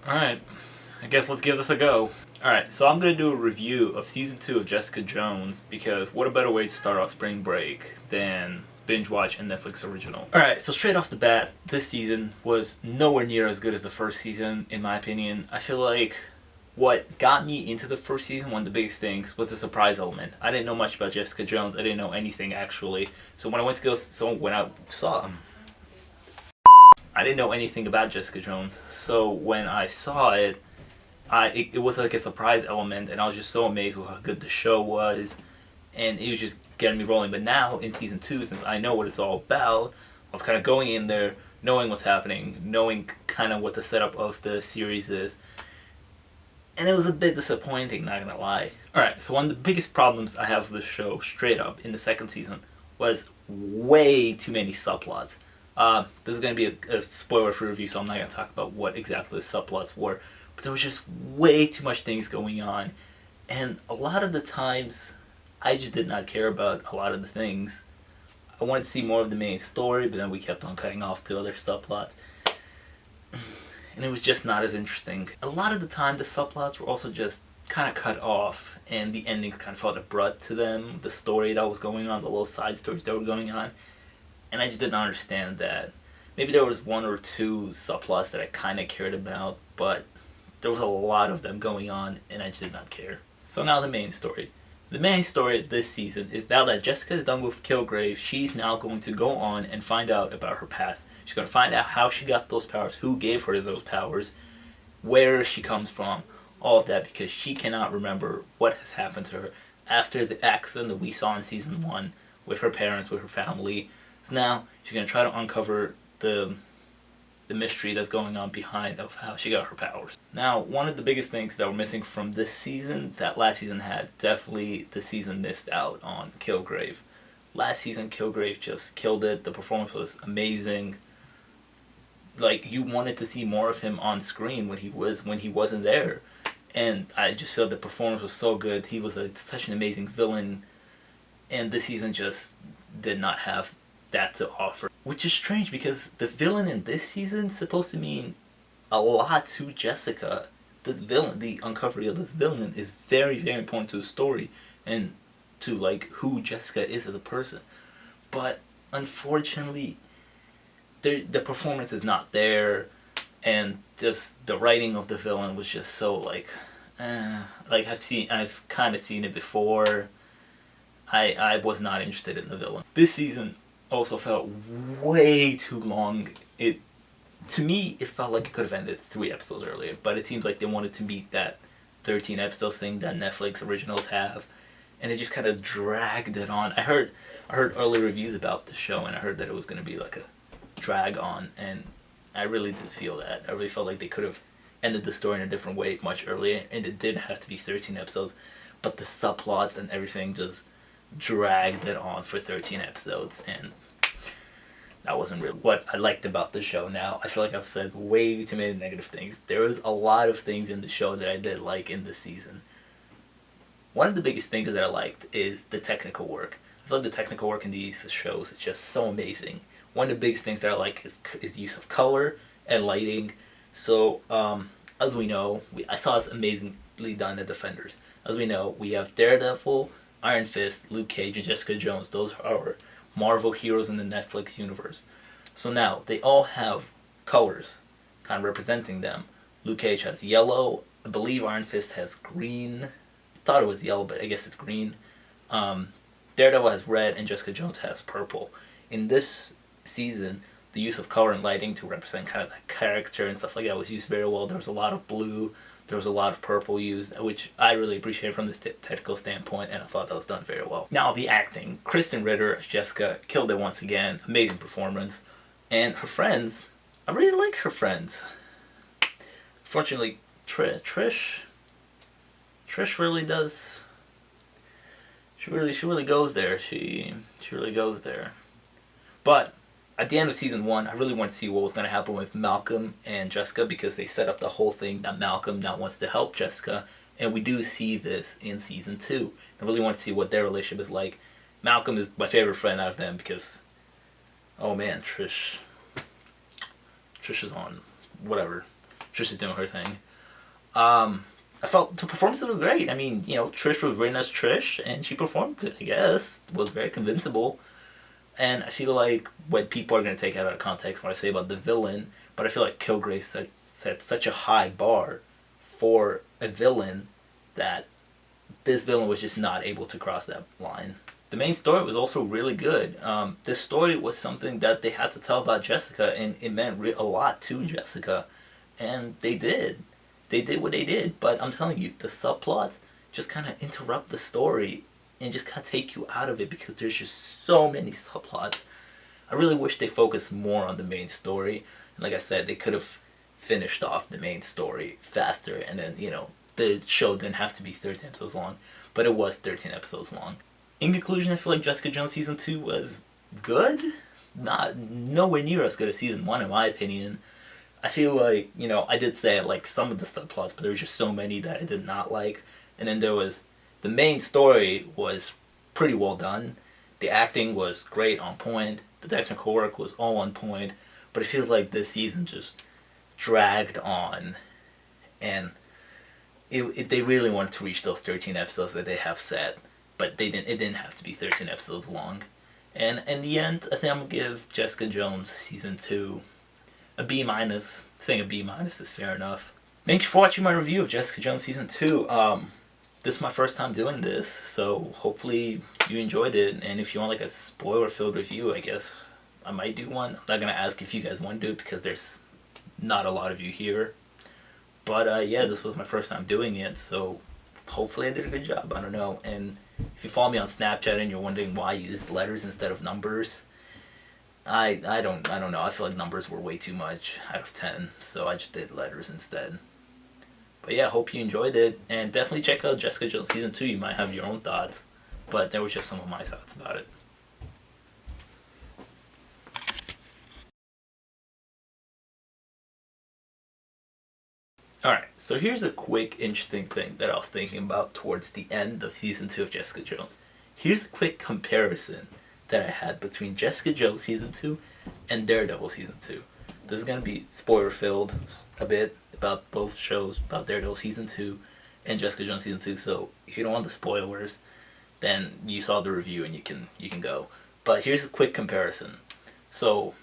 Alright, I guess let's give this a go. Alright, so I'm going to do a review of Season 2 of Jessica Jones because what a better way to start off spring break than binge watch a Netflix original. Alright, so straight off the bat, this season was nowhere near as good as the first season, in my opinion. I feel like what got me into the first season, one of the biggest things, was the surprise element. I didn't know much about Jessica Jones. I didn't know anything, actually. So when I went to go, when I saw I didn't know anything about Jessica Jones. So when I saw it, it was like a surprise element, and I was just so amazed with how good the show was, and it was just getting me rolling. But now in season 2, since I know what it's all about, I was kind of going in there, knowing what's happening, knowing kind of what the setup of the series is, and it was a bit disappointing, not gonna lie. Alright, so one of the biggest problems I have with the show, straight up, in the second season, was way too many subplots. This is going to be a spoiler-free review, so I'm not going to talk about what exactly the subplots were. But there was just way too much things going on. And a lot of the times, I just did not care about a lot of the things. I wanted to see more of the main story, but then we kept on cutting off to other subplots. And it was just not as interesting. A lot of the time, the subplots were also just kind of cut off, and the endings kind of felt abrupt to them. The story that was going on, the little side stories that were going on. And I just didn't understand that. Maybe there was one or two subplots that I kind of cared about, but there was a lot of them going on, and I just did not care. So now the main story. The main story this season is now that Jessica is done with Kilgrave, she's now going to go on and find out about her past. She's going to find out how she got those powers, who gave her those powers, where she comes from, all of that, because she cannot remember what has happened to her after the accident that we saw in season 1 with her parents, with her family. So now she's going to try to uncover the mystery that's going on behind of how she got her powers. Now, one of the biggest things that were missing from this season that last season had, definitely the season missed out on Kilgrave. Last season, Kilgrave just killed it. The performance was amazing. Like, you wanted to see more of him on screen when he wasn't there. And I just feel the performance was so good. He was such an amazing villain. And this season just did not have that to offer. Which is strange because the villain in this season is supposed to mean a lot to Jessica. This villain, the uncovery of this villain, is very, very important to the story and to like who Jessica is as a person. But unfortunately, the performance is not there, and just the writing of the villain was just so like I've kind of seen it before. I was not interested in the villain. This season also felt way too long. To me, it felt like it could have ended 3 episodes earlier, but it seems like they wanted to meet that 13 episodes thing that Netflix originals have, and it just kind of dragged it on. I heard early reviews about the show, and I heard that it was going to be like a drag on, and I really did feel that. I really felt like they could have ended the story in a different way much earlier, and it didn't have to be 13 episodes, but the subplots and everything just dragged it on for 13 episodes, and that wasn't really what I liked about the show. Now, I feel like I've said way too many negative things. There was a lot of things in the show that I did like in this season. One of the biggest things that I liked is the technical work. I feel like the technical work in these shows is just so amazing. One of the biggest things that I like is the use of color and lighting. So, as we know, I saw this amazingly done in Defenders. As we know, we have Daredevil, Iron Fist, Luke Cage, and Jessica Jones. Those are our Marvel heroes in the Netflix universe. So now, they all have colors kind of representing them. Luke Cage has yellow. I believe Iron Fist has green. I thought it was yellow, but I guess it's green. Daredevil has red, and Jessica Jones has purple. In this season, the use of color and lighting to represent kind of the character and stuff like that was used very well. There was a lot of blue, there was a lot of purple used, which I really appreciated from this technical standpoint, and I thought that was done very well. Now, the acting. Kristen Ritter as Jessica killed it once again. Amazing performance. And her friends, I really liked her friends. Unfortunately, Trish really does. She really goes there. She really goes there. But at the end of season 1, I really want to see what was going to happen with Malcolm and Jessica, because they set up the whole thing that Malcolm now wants to help Jessica, and we do see this in season 2. I really want to see what their relationship is like. Malcolm is my favorite friend out of them because, oh man, Trish is on whatever. Trish is doing her thing. I felt the performances were great. I mean, Trish was very nice Trish, and she performed it, I guess. Was very convincible. And I feel like what people are going to take out of context when I say about the villain, but I feel like Kilgrave set such a high bar for a villain that this villain was just not able to cross that line. The main story was also really good. This story was something that they had to tell about Jessica, and it meant a lot to Jessica. And they did. They did what they did, but I'm telling you, the subplots just kind of interrupt the story and just kind of take you out of it because there's just so many subplots. I really wish they focused more on the main story. And like I said, they could have finished off the main story faster, and then, the show didn't have to be 13 episodes long, but it was 13 episodes long. In conclusion, I feel like Jessica Jones Season 2 was good. Not nowhere near as good as Season 1 in my opinion. I feel like, I did say I like some of the subplots, but there were just so many that I did not like. And then there was, the main story was pretty well done. The acting was great, on point. The technical work was all on point. But I feel like this season just dragged on. And they really wanted to reach those 13 episodes that they have set. But it didn't have to be 13 episodes long. And in the end, I think I'm going to give Jessica Jones Season 2 a B-. I think a B- is fair enough. Thank you for watching my review of Jessica Jones Season 2. This is my first time doing this, so hopefully you enjoyed it. And if you want like a spoiler-filled review, I guess I might do one. I'm not going to ask if you guys want to do it because there's not a lot of you here. But yeah, this was my first time doing it, so hopefully I did a good job. I don't know. And if you follow me on Snapchat and you're wondering why I used letters instead of numbers, I don't know. I feel like numbers were way too much out of 10, so I just did letters instead. But yeah, hope you enjoyed it, and definitely check out Jessica Jones Season 2. You might have your own thoughts, but there was just some of my thoughts about it. Alright, so here's a quick interesting thing that I was thinking about towards the end of Season 2 of Jessica Jones. Here's a quick comparison that I had between Jessica Jones Season 2 and Daredevil Season 2. This is going to be spoiler-filled a bit about both shows, about Daredevil Season 2 and Jessica Jones Season 2, so if you don't want the spoilers, then you saw the review and you can go. But here's a quick comparison. So,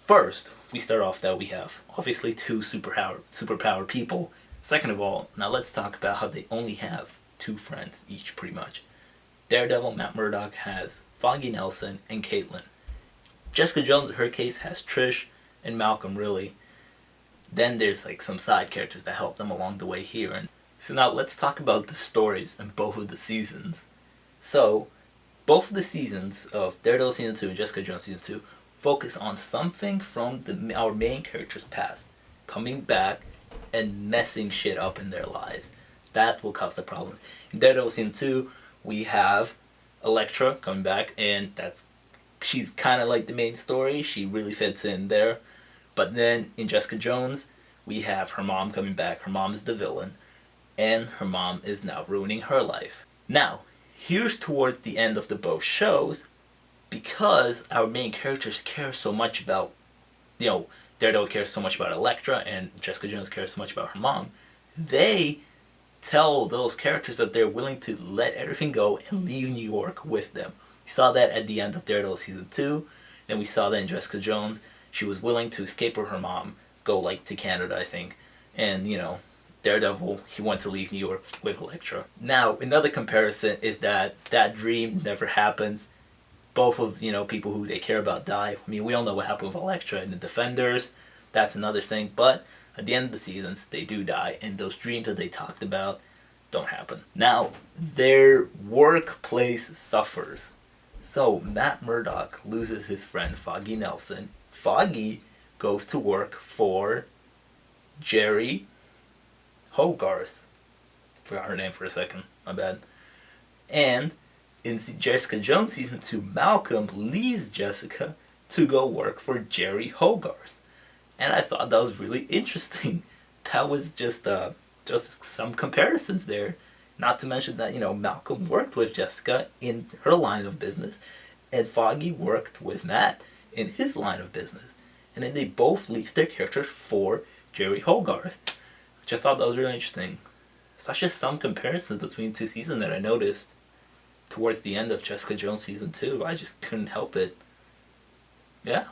first, we start off that we have, obviously, two superpower people. Second of all, now let's talk about how they only have two friends each, pretty much. Daredevil, Matt Murdock, has Foggy Nelson and Caitlin. Jessica Jones, in her case, has Trish and Malcolm, really. Then there's like some side characters that help them along the way here. And so now let's talk about the stories in both of the seasons. So, both of the seasons of Daredevil Season 2 and Jessica Jones Season 2 focus on something from our main characters' past, coming back and messing shit up in their lives. That will cause the problems. In Daredevil Season 2, we have Elektra coming back, and she's kind of like the main story. She really fits in there. But then in Jessica Jones, we have her mom coming back. Her mom is the villain, and her mom is now ruining her life. Now, here's towards the end of the both shows, because our main characters care so much about, Daredevil cares so much about Elektra, and Jessica Jones cares so much about her mom, they tell those characters that they're willing to let everything go and leave New York with them. We saw that at the end of Daredevil Season 2, and we saw that in Jessica Jones. She was willing to escape with her mom, go to Canada, I think, and, Daredevil, he wanted to leave New York with Elektra. Now, another comparison is that dream never happens. Both of, people who they care about die. I mean, we all know what happened with Elektra and the Defenders. That's another thing. But at the end of the seasons, they do die. And those dreams that they talked about don't happen. Now, their workplace suffers. So, Matt Murdock loses his friend Foggy Nelson. Foggy goes to work for Jeri Hogarth. Forgot her name for a second. My bad. And in Jessica Jones Season 2, Malcolm leaves Jessica to go work for Jeri Hogarth. And I thought that was really interesting. That was just some comparisons there. Not to mention that, Malcolm worked with Jessica in her line of business, and Foggy worked with Matt in his line of business. And then they both leave their characters for Jeri Hogarth. Just thought that was really interesting. So that's just some comparisons between two seasons that I noticed towards the end of Jessica Jones season 2. I just couldn't help it. Yeah.